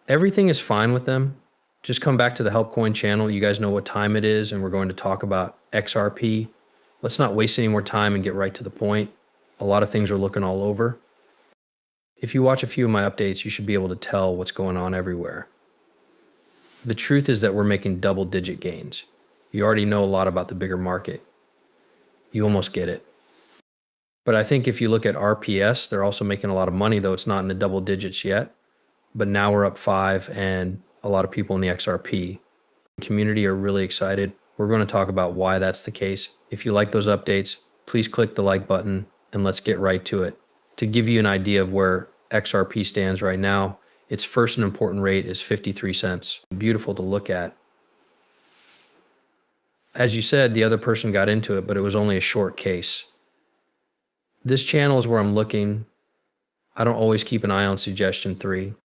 Everything is fine with them. Just come back to the Help Coin channel. You guys know what time it is, and we're going to talk about XRP. Let's not waste any more time and get right to the point. A lot of things are looking all over. If you watch a few of my updates, you should be able to tell what's going on everywhere. The truth is that we're making double-digit gains. You already know a lot about the bigger market. You almost get it. But I think if you look at RPS, they're also making a lot of money, though it's not in the double digits yet. But now we're up 5, and a lot of people in the XRP community are really excited. We're going to talk about why that's the case. If you like those updates, please click the like button and let's get right to it. To give you an idea of where XRP stands right now, its first and important rate is 53 cents. Beautiful to look at. As you said, the other person got into it, but it was only a short case. This channel is where I'm looking. I don't always keep an eye on suggestion 3.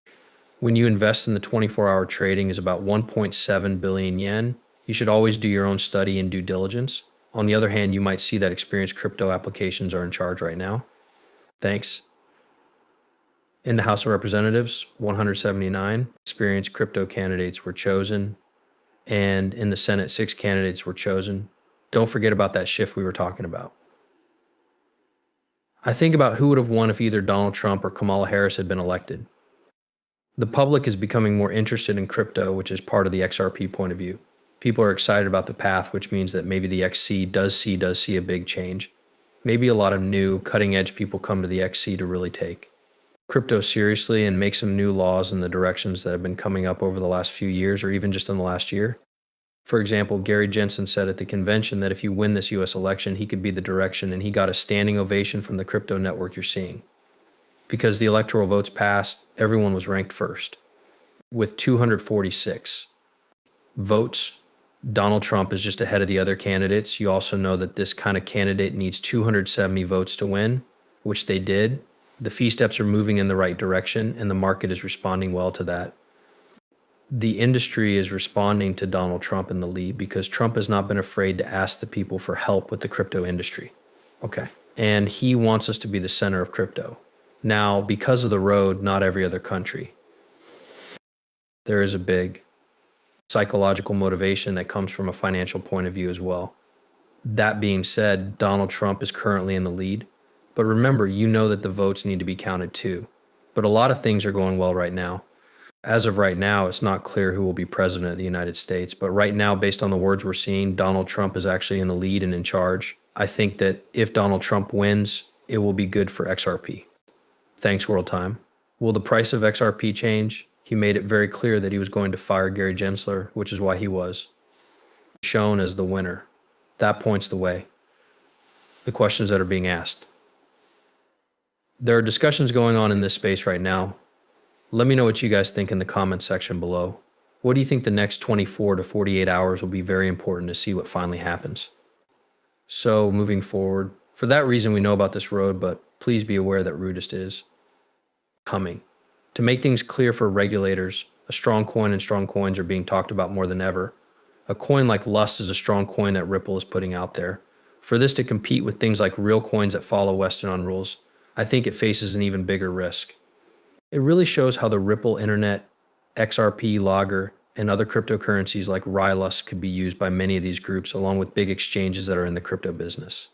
When you invest in the 24-hour trading is about 1.7 billion yen. You should always do your own study and due diligence. On the other hand, you might see that experienced crypto applications are in charge right now. Thanks. In the House of Representatives, 179 experienced crypto candidates were chosen. And in the Senate, 6 candidates were chosen. Don't forget about that shift we were talking about. I think about who would have won if either Donald Trump or Kamala Harris had been elected. The public is becoming more interested in crypto, which is part of the XRP point of view. People are excited about the path, which means that maybe the XC does see a big change. Maybe a lot of new cutting-edge people come to the XC to really take crypto seriously and make some new laws in the directions that have been coming up over the last few years or even just in the last year. For example, Gary Jensen said at the convention that if you win this US election, he could be the direction, and he got a standing ovation from the crypto network you're seeing. Because the electoral votes passed, everyone was ranked first. With 246 votes, Donald Trump is just ahead of the other candidates. You also know that this kind of candidate needs 270 votes to win, which they did. The fee steps are moving in the right direction, and the market is responding well to that. The industry is responding to Donald Trump in the lead because Trump has not been afraid to ask the people for help with the crypto industry. Okay. And he wants us to be the center of crypto. Now, because of the road, not every other country. There is a big psychological motivation that comes from a financial point of view as well. That being said, Donald Trump is currently in the lead. But remember, you know that the votes need to be counted too. But a lot of things are going well right now. As of right now, it's not clear who will be president of the United States. But right now, based on the words we're seeing, Donald Trump is actually in the lead and in charge. I think that if Donald Trump wins, it will be good for XRP. Thanks, World Time. Will the price of XRP change? He made it very clear that he was going to fire Gary Gensler, which is why he was shown as the winner. That points the way. The questions that are being asked. There are discussions going on in this space right now. Let me know what you guys think in the comments section below. What do you think the next 24 to 48 hours will be very important to see what finally happens? So moving forward, for that reason we know about this road, but please be aware that Rudest is coming. To make things clear for regulators, a strong coin and strong coins are being talked about more than ever. A coin like Lust is a strong coin that Ripple is putting out there. For this to compete with things like real coins that follow Western rules, I think it faces an even bigger risk. It really shows how the Ripple Internet, XRP, Logger, and other cryptocurrencies like Rylust could be used by many of these groups along with big exchanges that are in the crypto business.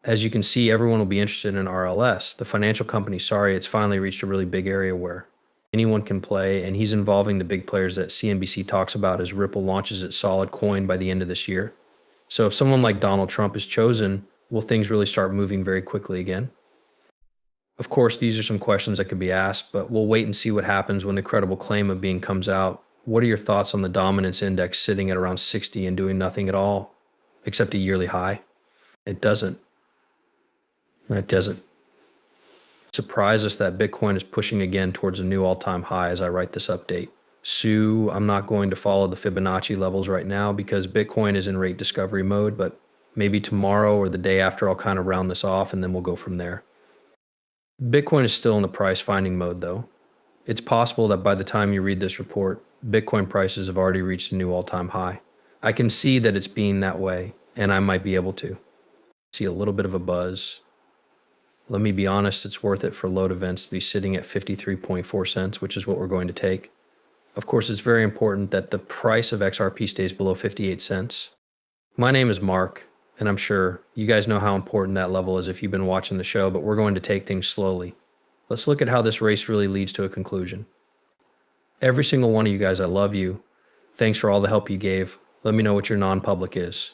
As you can see, everyone will be interested in RLS. The financial company, sorry, it's finally reached a really big area where anyone can play, and he's involving the big players that CNBC talks about as Ripple launches its solid coin by the end of this year. So if someone like Donald Trump is chosen, will things really start moving very quickly again? Of course, these are some questions that could be asked, but we'll wait and see what happens when the credible claim of being comes out. What are your thoughts on the dominance index sitting at around 60 and doing nothing at all, except a yearly high? It doesn't. Surprise us that Bitcoin is pushing again towards a new all-time high as I write this update. I'm not going to follow the Fibonacci levels right now because Bitcoin is in rate discovery mode, but maybe tomorrow or the day after I'll kind of round this off and then we'll go from there. Bitcoin is still in the price finding mode though. It's possible that by the time you read this report, Bitcoin prices have already reached a new all-time high. I can see that it's being that way, and I might be able to see a little bit of a buzz, Let me be honest, it's worth it for load events to be sitting at 53.4 cents, which is what we're going to take. Of course, it's very important that the price of XRP stays below 58 cents. My name is Mark, and I'm sure you guys know how important that level is if you've been watching the show, but we're going to take things slowly. Let's look at how this race really leads to a conclusion. Every single one of you guys, I love you. Thanks for all the help you gave. Let me know what your non-public is.